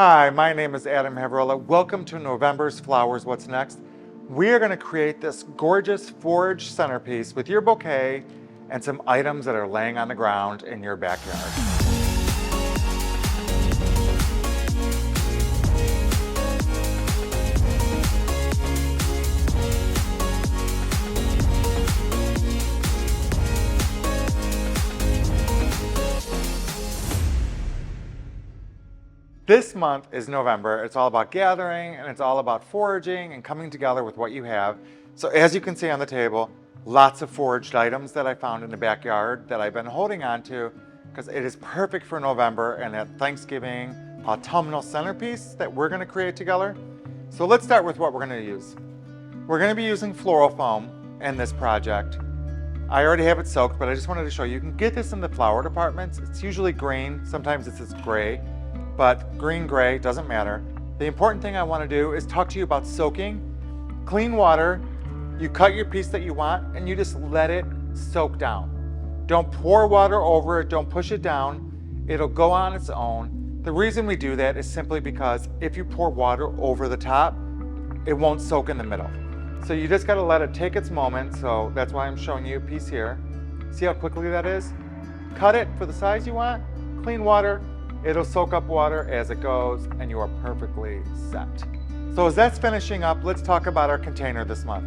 Hi, my name is Adam Haverola. Welcome to November's Flowers What's Next. We are going to create this gorgeous foraged centerpiece with your bouquet and some items that are laying on the ground in your backyard. This month is November. It's all about gathering and it's all about foraging and coming together with what you have. So as you can see on the table, lots of foraged items that I found in the backyard that I've been holding on to because it is perfect for November and that Thanksgiving autumnal centerpiece that we're going to create together. So let's start with what we're going to use. We're going to be using floral foam in this project. I already have it soaked, but I just wanted to show you. You can get this in the flower departments. It's usually green. Sometimes it's this gray. But green, gray, doesn't matter. The important thing I want to do is talk to you about soaking. Clean water, you cut your piece that you want and you just let it soak down. Don't pour water over it, don't push it down. It'll go on its own. The reason we do that is simply because if you pour water over the top, it won't soak in the middle. So you just gotta let it take its moment. So that's why I'm showing you a piece here. See how quickly that is? Cut it for the size you want, clean water, it'll soak up water as it goes and you are perfectly set. So as that's finishing up, let's talk about our container this month.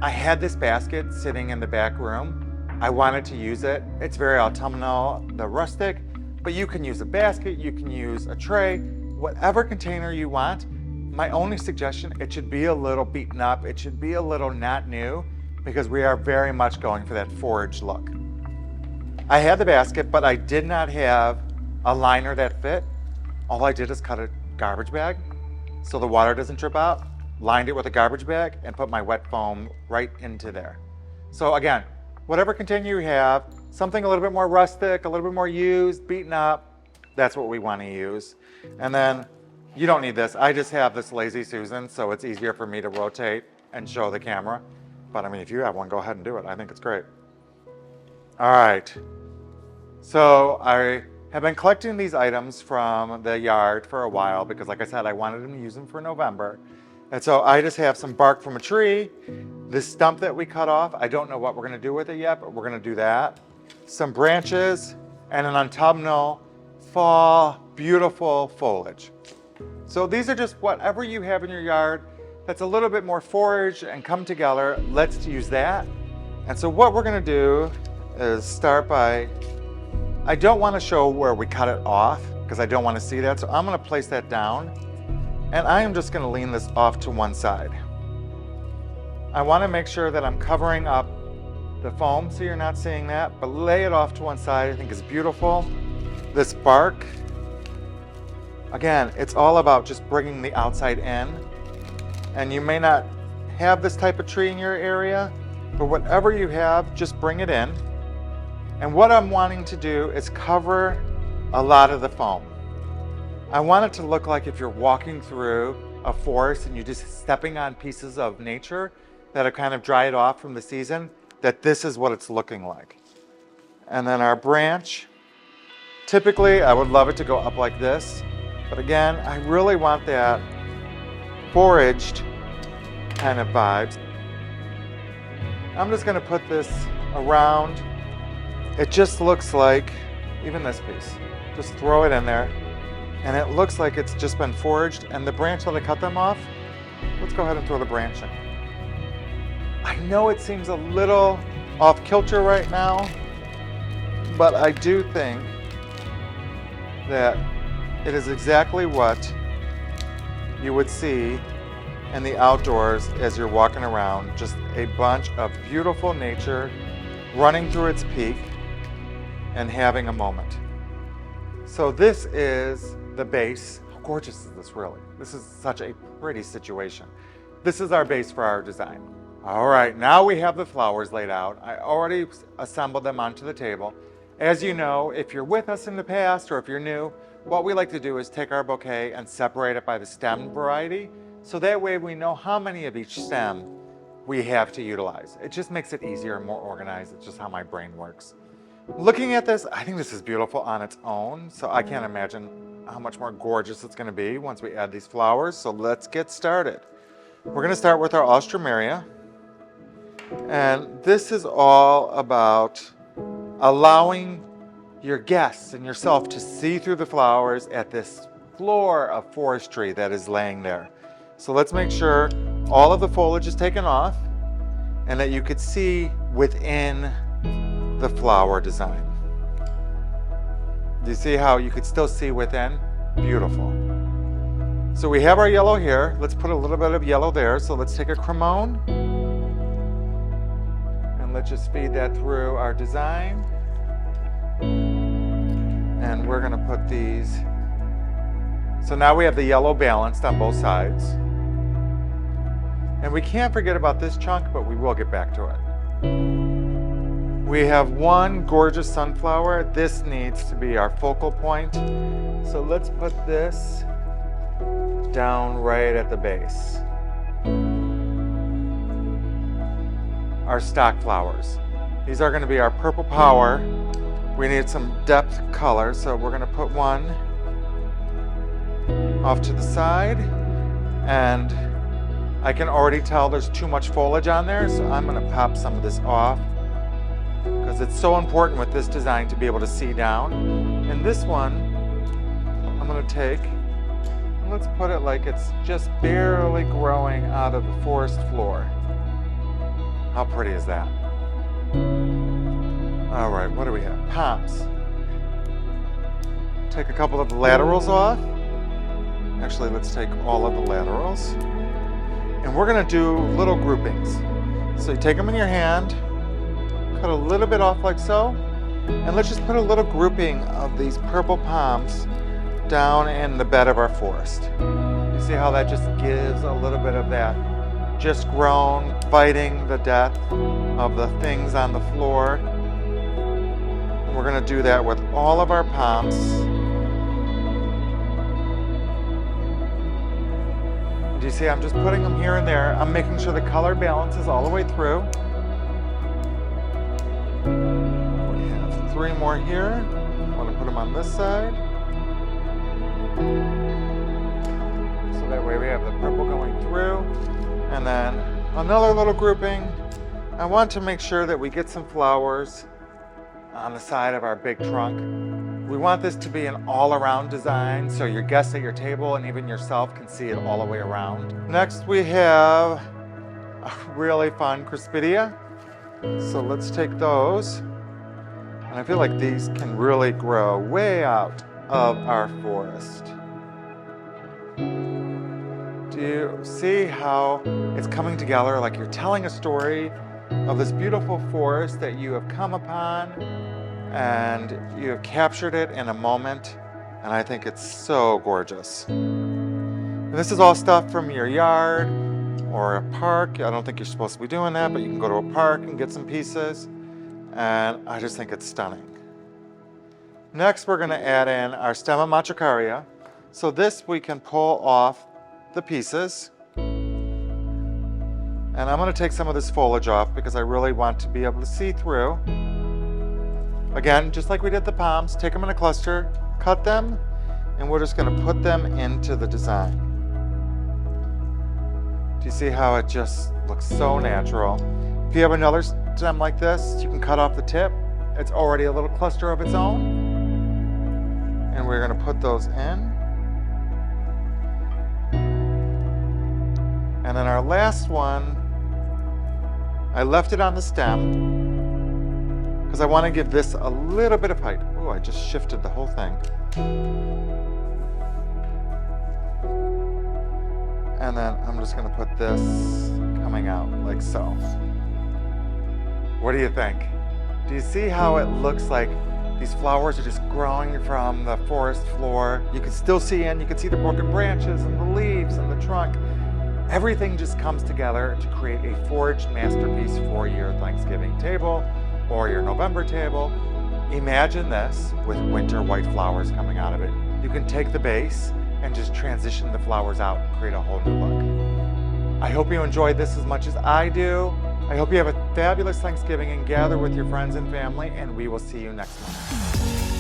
I had this basket sitting in the back room. I wanted to use it. It's very autumnal, the rustic, but you can use a basket, you can use a tray, whatever container you want. My only suggestion, it should be a little beaten up. It should be a little not new because we are very much going for that forage look. I had the basket, but I did not have a liner that fit. All I did is cut a garbage bag so the water doesn't drip out, lined it with a garbage bag and put my wet foam right into there. So again, whatever container you have, something a little bit more rustic, a little bit more used, beaten up, that's what we want to use. And then you don't need this. I just have this Lazy Susan, so it's easier for me to rotate and show the camera. But I mean, if you have one, go ahead and do it. I think it's great. All right. So I have been collecting these items from the yard for a while because like I said, I wanted to use them for November. And so I just have some bark from a tree, this stump that we cut off. I don't know what we're gonna do with it yet, but we're gonna do that. Some branches and an autumnal, fall, beautiful foliage. So these are just whatever you have in your yard that's a little bit more foraged and come together. Let's use that. And so what we're gonna do is start by, I don't want to show where we cut it off because I don't want to see that. So I'm going to place that down and I am just going to lean this off to one side. I want to make sure that I'm covering up the foam so you're not seeing that, but lay it off to one side. I think it's beautiful. This bark, again, it's all about just bringing the outside in. And you may not have this type of tree in your area, but whatever you have, just bring it in. And what I'm wanting to do is cover a lot of the foam. I want it to look like if you're walking through a forest and you're just stepping on pieces of nature that have kind of dried off from the season, that this is what it's looking like. And then our branch, typically I would love it to go up like this, but again, I really want that foraged kind of vibes. I'm just gonna put this around. It just looks like, even this piece, just throw it in there, and it looks like it's just been foraged, and the branch that I cut them off, let's go ahead and throw the branch in. I know it seems a little off kilter right now, but I do think that it is exactly what you would see in the outdoors as you're walking around, just a bunch of beautiful nature running through its peak and having a moment. So this is the base. How gorgeous is this really? This is such a pretty situation. This is our base for our design. All right, now we have the flowers laid out. I already assembled them onto the table. As you know, if you're with us in the past or if you're new, what we like to do is take our bouquet and separate it by the stem variety. So that way we know how many of each stem we have to utilize. It just makes it easier and more organized. It's just how my brain works. Looking at this, I think this is beautiful on its own, so I can't imagine how much more gorgeous it's going to be once we add these flowers. So let's get started. We're going to start with our Alstroemeria. And this is all about allowing your guests and yourself to see through the flowers at this floor of forestry that is laying there. So let's make sure all of the foliage is taken off and that you could see within the flower design. Do you see how you could still see within? Beautiful. So we have our yellow here. Let's put a little bit of yellow there. So let's take a cremone and let's just feed that through our design. And we're gonna put these. So now we have the yellow balanced on both sides. And we can't forget about this chunk, but we will get back to it. We have one gorgeous sunflower. This needs to be our focal point. So let's put this down right at the base. Our stock flowers. These are going to be our purple power. We need some depth color, so we're going to put one off to the side. And I can already tell there's too much foliage on there, so I'm going to pop some of this off, because it's so important with this design to be able to see down. And this one, I'm going to take, and let's put it like it's just barely growing out of the forest floor. How pretty is that? All right, what do we have? Palms. Take a couple of the laterals off. Actually, let's take all of the laterals. And we're going to do little groupings. So you take them in your hand, cut a little bit off like so, and let's just put a little grouping of these purple palms down in the bed of our forest. You see how that just gives a little bit of that just grown, fighting the death of the things on the floor. And we're going to do that with all of our palms. Do you see I'm just putting them here and there? I'm making sure the color balance is all the way through. We have 3 more here. I want to put them on this side. So that way we have the purple going through. And then another little grouping. I want to make sure that we get some flowers on the side of our big trunk. We want this to be an all-around design, so your guests at your table and even yourself can see it all the way around. Next we have a really fun Crispidia. So let's take those. And I feel like these can really grow way out of our forest. Do you see how it's coming together like you're telling a story of this beautiful forest that you have come upon, and you have captured it in a moment, and I think it's so gorgeous. And this is all stuff from your yard or a park. I don't think you're supposed to be doing that, but you can go to a park and get some pieces, and I just think it's stunning. Next, we're going to add in our Stemma Matricaria. So this we can pull off the pieces. And I'm going to take some of this foliage off because I really want to be able to see through. Again, just like we did the palms, take them in a cluster, cut them, and we're just going to put them into the design. Do you see how it just looks so natural? If you have another stem like this, you can cut off the tip. It's already a little cluster of its own. And we're going to put those in. And then our last one, I left it on the stem because I want to give this a little bit of height. Oh, I just shifted the whole thing. And then I'm just going to put this coming out like so. What do you think? Do you see how it looks like these flowers are just growing from the forest floor? You can still see in, you can see the broken branches and the leaves and the trunk. Everything just comes together to create a forged masterpiece for your Thanksgiving table or your November table. Imagine this with winter white flowers coming out of it. You can take the base and just transition the flowers out and create a whole new look. I hope you enjoyed this as much as I do. I hope you have a fabulous Thanksgiving and gather with your friends and family, and we will see you next month.